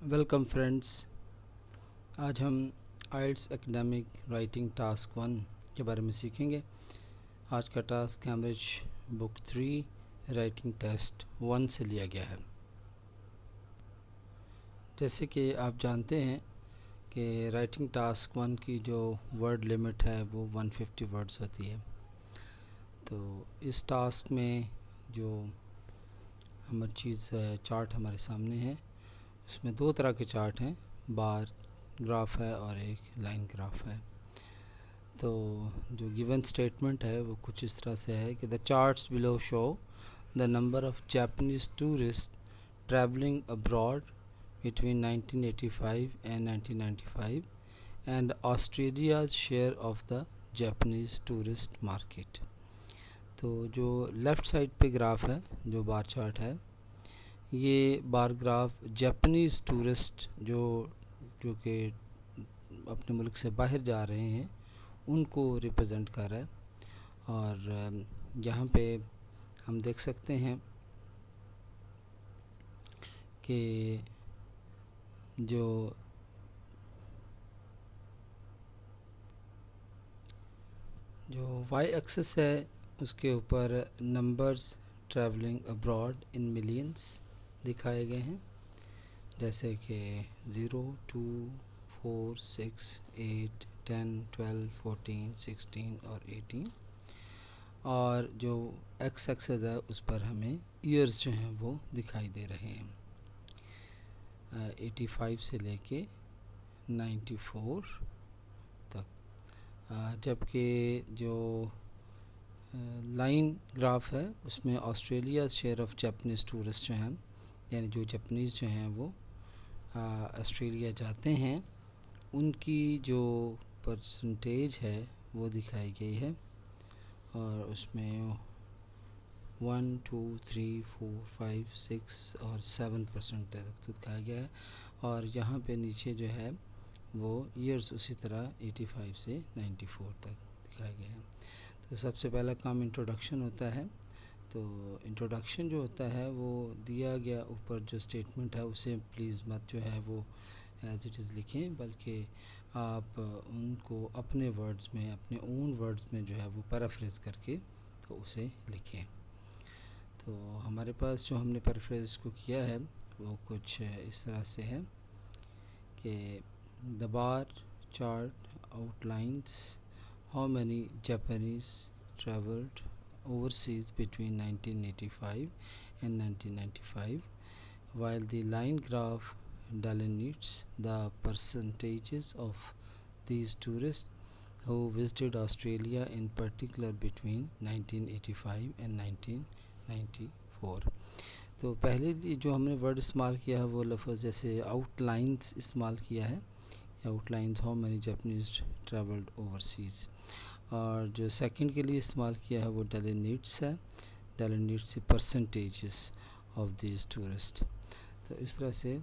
Welcome friends. आज हम आइल्स academic writing task 1 के बारे में सीखेंगे। आज का task Cambridge book 3 writing test 1 से लिया गया है। जैसे कि आप जानते हैं कि राइटिंग टास्क 1 की जो वर्ड लिमिट है वो 150 वर्ड्स होती है। तो इस टास्क में जो हमारी चीज़ चार्ट हमारे सामने है, उसमें दो तरह के चार्ट हैं, बार ग्राफ है और एक लाइन ग्राफ है। तो जो गिवन स्टेटमेंट है वो कुछ इस तरह से है कि the charts below show the number of Japanese tourist travelling abroad between 1985 and 1995 and Australia's share of the Japanese tourist market. तो जो लेफ़्ट साइड पे ग्राफ है, जो बार चार्ट है, ये बार ग्राफ जापानीज़ टूरिस्ट जो कि अपने मुल्क से बाहर जा रहे हैं उनको रिप्रेजेंट कर रहा है। और यहाँ पे हम देख सकते हैं कि जो वाई एक्सिस है उसके ऊपर numbers travelling abroad in millions दिखाए गए हैं, जैसे कि 0, 2, 4, 6, 8, 10, 12, 14, 16 और 18। और जो एक्स एक्सिस है उस पर हमें ईयर्स जो हैं वो दिखाई दे रहे हैं, 85 से लेके 94 तक। जबकि जो लाइन ग्राफ है उसमें Australia share of Japanese tourist जो हैं, यानी जो जापानीज़ जो हैं वो ऑस्ट्रेलिया जाते हैं, उनकी जो परसेंटेज है वो दिखाई गई है। और उसमें 1, 2, 3, 4, 5, 6 और 7% तक दिखाया गया है। और यहाँ पे नीचे जो है वो ईयर्स उसी तरह 85 से 94 तक दिखाया गया है। तो सबसे पहला काम इंट्रोडक्शन होता है। तो इंट्रोडक्शन जो होता है वो दिया गया ऊपर जो स्टेटमेंट है उसे प्लीज़ मत जो है वो एज इट इज़ लिखें, बल्कि आप उनको अपने वर्ड्स में, अपने ओन वर्ड्स में जो है वो पैराफ्रेज करके तो उसे लिखें। तो हमारे पास जो हमने पैराफ्रेज को किया है वो कुछ इस तरह से है कि the bar chart outlines how many Japanese traveled overseas between 1985 and 1995, while the line graph delineates the percentages of these tourists who visited Australia in particular between 1985 and 1994। तो पहले जो हमने वर्ड इस्तेमाल किया है वो लफ्ज़ जैसे आउटलाइंस इस्तेमाल किया है, outlines how many Japanese travelled overseas. और जो सेकंड के लिए इस्तेमाल किया है वो डेलिनेट्स है, डेलिनेट्स से परसेंटेजेस ऑफ दिस टूरिस्ट। तो इस तरह से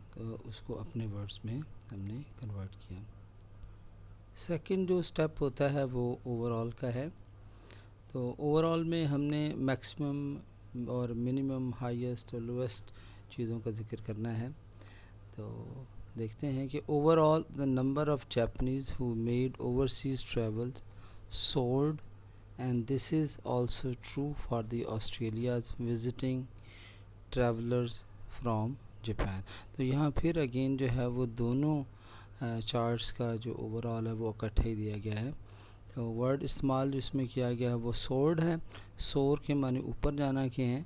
उसको अपने वर्ड्स में हमने कन्वर्ट किया। सेकंड जो स्टेप होता है वो ओवरऑल का है। तो ओवरऑल में हमने मैक्सिमम और मिनिमम, हाईएस्ट और लोएस्ट चीज़ों का जिक्र करना है। तो देखते हैं कि overall the number of Japanese who made overseas travels soared, and this is also true for the Australia's visiting travelers from Japan। तो यहाँ फिर अगेन जो है वो दोनों चार्ट्स का जो ओवरऑल है वो इकट्ठा ही दिया गया है। तो वर्ड इस्तेमाल जिसमें किया गया है वो सोर्ड है। सोर के माने ऊपर जाना के हैं।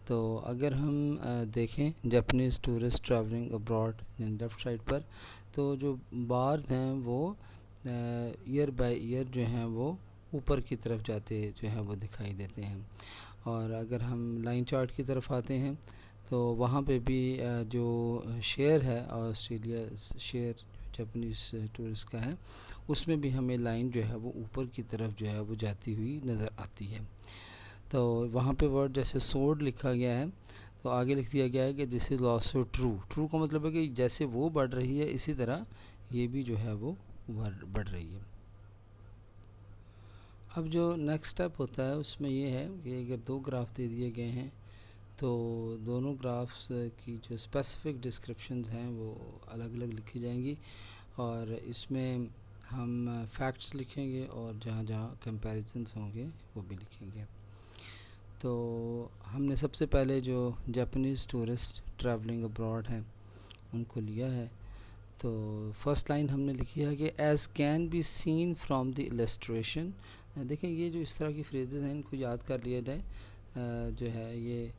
तो अगर हम देखें Japanese tourist travelling abroad left side पर, तो जो बार्स हैं वो ईयर बाय ईयर जो हैं वो ऊपर की तरफ जाते जो हैं वो दिखाई देते हैं। और अगर हम लाइन चार्ट की तरफ आते हैं तो वहाँ पे भी जो शेयर है ऑस्ट्रेलिया शेयर जापानीज़ टूरिस्ट का है, उसमें भी हमें लाइन जो है वो ऊपर की तरफ जो है वो जाती हुई नज़र आती है। तो वहाँ पे वर्ड जैसे सोर्ड लिखा गया है तो आगे लिख दिया गया है कि this is also true. True का मतलब है कि जैसे वो बढ़ रही है इसी तरह ये भी जो है वो बढ़ रही है। अब जो नेक्स्ट स्टेप होता है उसमें ये है कि अगर दो ग्राफ दे दिए गए हैं तो दोनों ग्राफ्स की जो स्पेसिफिक डिस्क्रिप्शंस हैं वो अलग अलग लिखी जाएंगी, और इसमें हम फैक्ट्स लिखेंगे और जहाँ जहाँ कंपैरिजन्स होंगे वो भी लिखेंगे। तो हमने सबसे पहले जो जापानीज़ टूरिस्ट ट्रैवलिंग अब्रॉड हैं उनको लिया है। तो फर्स्ट लाइन हमने लिखी है कि as can be seen from the illustration. देखें, ये जो इस तरह की फ्रेजेस हैं इनको याद कर लिया जाए। जो है ये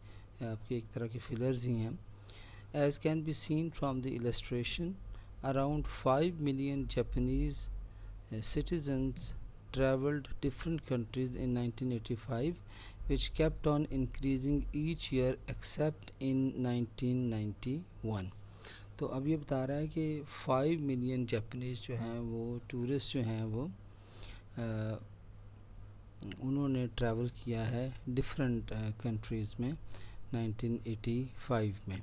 आपकी एक तरह की फिलर्स ही हैं। As can be seen from the illustration around 5 million Japanese citizens traveled different countries in 1985, which kept on increasing each year except in 1991. तो अब ये बता रहा है कि 5 मिलियन जापानीज़ जो हैं वो टूरिस्ट जो हैं वो उन्होंने ट्रैवल किया है डिफरेंट कंट्रीज़ में 1985 में।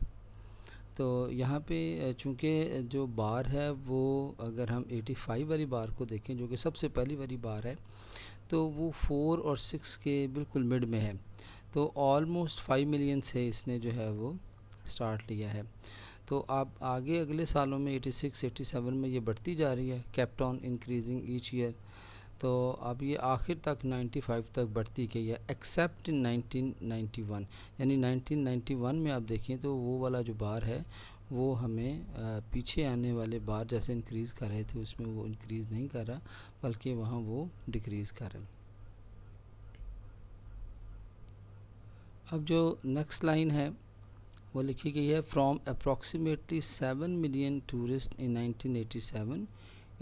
तो यहाँ पे चूँकि जो बार है वो अगर हम 85 वाली बार को देखें जो कि सबसे पहली वाली बार है, तो वो 4 और 6 के बिल्कुल मिड में है। तो ऑलमोस्ट 5 मिलियन से इसने जो है वो स्टार्ट लिया है। तो आप आगे अगले सालों में 86 87 में ये बढ़ती जा रही है, kept on increasing each year. तो अब ये आखिर तक 95 तक बढ़ती गई है, एक्सेप्ट इन 1991। यानी 1991 में आप देखें तो वो वाला जो बार है वो हमें पीछे आने वाले बार जैसे इंक्रीज़ कर रहे थे उसमें वो इंक्रीज़ नहीं कर रहा, बल्कि वहाँ वो डिक्रीज़ कर रहा है। अब जो नेक्स्ट लाइन है वो लिखी गई है, from approximately 7 million tourist in 1987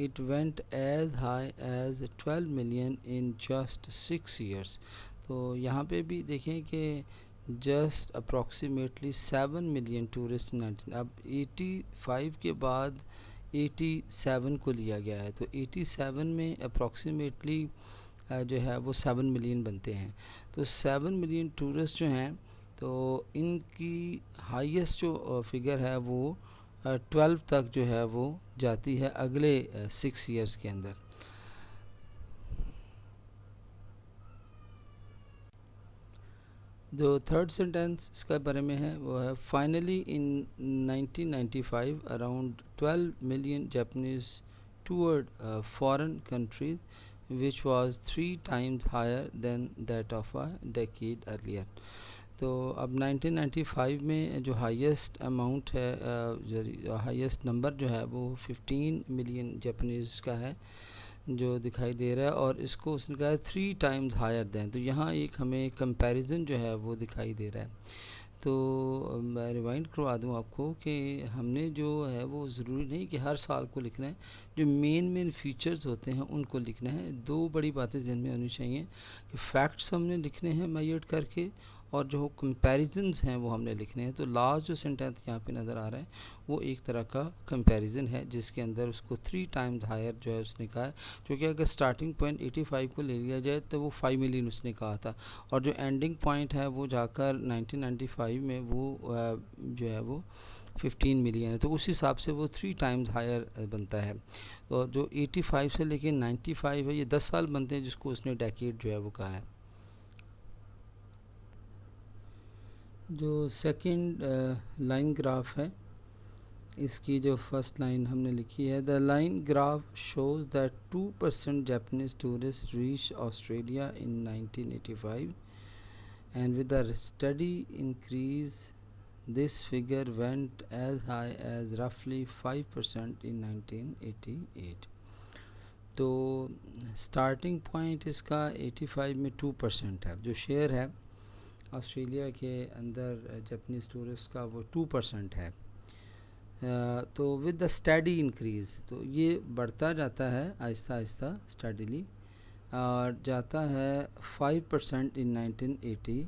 it went as high as 12 million in just 6 years। तो यहाँ पे भी देखें कि just approximately 7 मिलियन टूरिस्ट 19, अब 85 के बाद 87 को लिया गया है, तो 87 में अप्रॉक्सीमेटली जो है वो 7 मिलियन बनते हैं। तो 7 मिलियन टूरिस्ट जो हैं तो इनकी हाईएस्ट जो फिगर है वो 12 तक जो है वो जाती है अगले 6 इयर्स के अंदर। जो थर्ड सेंटेंस इसका बारे में है वो है, finally in 1995 around 12 million Japanese toured foreign countries which was 3 times higher than that of a decade earlier। तो अब 1995 में जो हाईएस्ट अमाउंट है, जो हाईएस्ट नंबर जो है वो 15 मिलियन जापानीज़ का है जो दिखाई दे रहा है, और इसको उसने कहा है 3 टाइम्स हायर दैन। तो यहाँ एक हमें कंपैरिजन जो है वो दिखाई दे रहा है। तो मैं रिवाइंड करवा दूँ आपको कि हमने जो है वो ज़रूरी नहीं कि हर साल को लिखना है, जो मेन फीचर्स होते हैं उनको लिखना है। दो बड़ी बातें ज़हन में होनी चाहिए कि फैक्ट्स हमने लिखने हैं मेजर करके, और जो कंपैरिजन्स हैं वो हमने लिखने हैं। तो लास्ट जो सेंटेंस यहाँ पे नज़र आ रहा है वो एक तरह का कंपैरिजन है जिसके अंदर उसको 3 टाइम्स हायर जो है उसने कहा है, क्योंकि अगर स्टार्टिंग पॉइंट 85 को ले लिया जाए तो वो 5 मिलियन उसने कहा था, और जो एंडिंग पॉइंट है वो जाकर 1995 में वो जो है वो 15 मिलियन है। तो उस हिसाब से वो 3 टाइम्स हायर बनता है। तो जो 85 से लेके 95 है ये 10 साल बनते हैं, जिसको उसने डेकेड जो है वो कहा है। जो सेकंड लाइन ग्राफ है इसकी जो फर्स्ट लाइन हमने लिखी है, the line graph shows that 2% Japanese tourist reach Australia in 1985 and with a steady increase this figure went as high as रफली 5% इन 1988। तो स्टार्टिंग पॉइंट इसका 85 में 2% है, जो शेयर है ऑस्ट्रेलिया के अंदर जापानीज़ टूरिस्ट का वो 2% है। तो विद द स्टडी इंक्रीज़, तो ये बढ़ता जाता है आहिस्ता आहिस्ता स्टडीली, और जाता है 5% इन 1988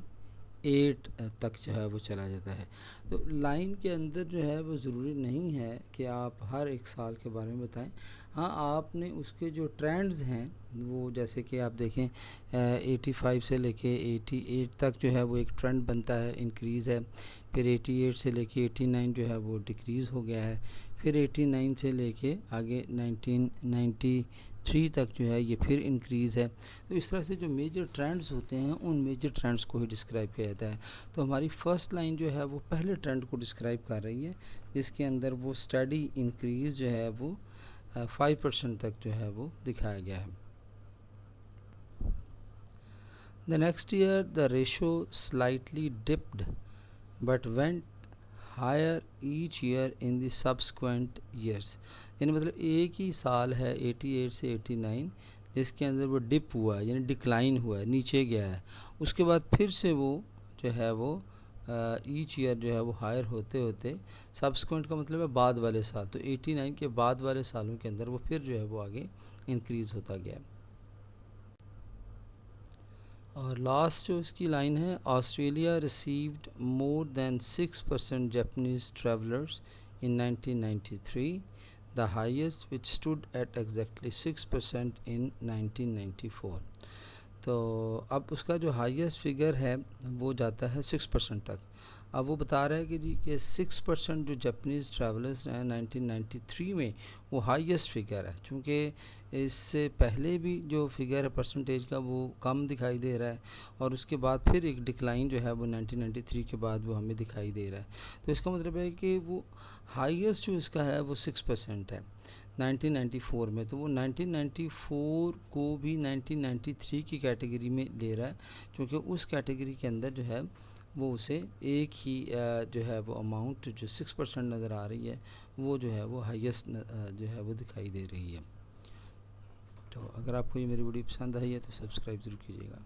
तक जो है वो चला जाता है। तो लाइन के अंदर जो है वो ज़रूरी नहीं है कि आप हर एक साल के बारे में बताएं। हाँ, आपने उसके जो ट्रेंड्स हैं वो, जैसे कि आप देखें 85 से लेके 88 तक जो है वो एक ट्रेंड बनता है, इंक्रीज़ है। फिर 88 से लेके 89 जो है वो डिक्रीज़ हो गया है। फिर 89 से लेके आगे 1990 3 तक जो है ये फिर इंक्रीज़ है। तो इस तरह से जो मेजर ट्रेंड्स होते हैं उन मेजर ट्रेंड्स को ही डिस्क्राइब किया जाता है। तो हमारी फर्स्ट लाइन जो है वो पहले ट्रेंड को डिस्क्राइब कर रही है, जिसके अंदर वो स्टडी इंक्रीज़ जो है वो 5% तक जो है वो दिखाया गया है। The next year the ratio slightly dipped but went higher each year in the subsequent years. यानी मतलब एक ही साल है 88 से 89 जिसके अंदर वो डिप हुआ है, यानी डिक्लाइन हुआ है, नीचे गया है। उसके बाद फिर से वो जो है वो ईच ईयर जो है वो हायर होते होते, सब्सक्वेंट का मतलब है बाद वाले साल, तो 89 के बाद वाले सालों के अंदर वो फिर जो है वो आगे इंक्रीज़ होता गया। और लास्ट जो इसकी लाइन है, Australia received more than 6% Japanese travellers in 1993, the highest which stood at exactly 6% इन 1994। तो अब उसका जो हाईएस्ट फिगर है वो जाता है 6% तक। अब वो बता रहा है कि जी कि 6% जो जापानीज़ ट्रैवलर्स हैं 1993 में, वो हाईएस्ट फिगर है। चूँकि इससे पहले भी जो फिगर है परसेंटेज का वो कम दिखाई दे रहा है, और उसके बाद फिर एक डिक्लाइन जो है वो 1993 के बाद वो हमें दिखाई दे रहा है। तो इसका मतलब है कि वो हाईएस्ट जो इसका है वो 6% है 1994 में। तो वो 1994 को भी 1993 की कैटेगरी में ले रहा है, क्योंकि उस कैटेगरी के अंदर जो है वो उसे एक ही जो है वो अमाउंट जो 6% नज़र आ रही है, वो जो है वो हाईएस्ट जो है वो दिखाई दे रही है। तो अगर आपको ये मेरी वीडियो पसंद आई है तो सब्सक्राइब ज़रूर कीजिएगा।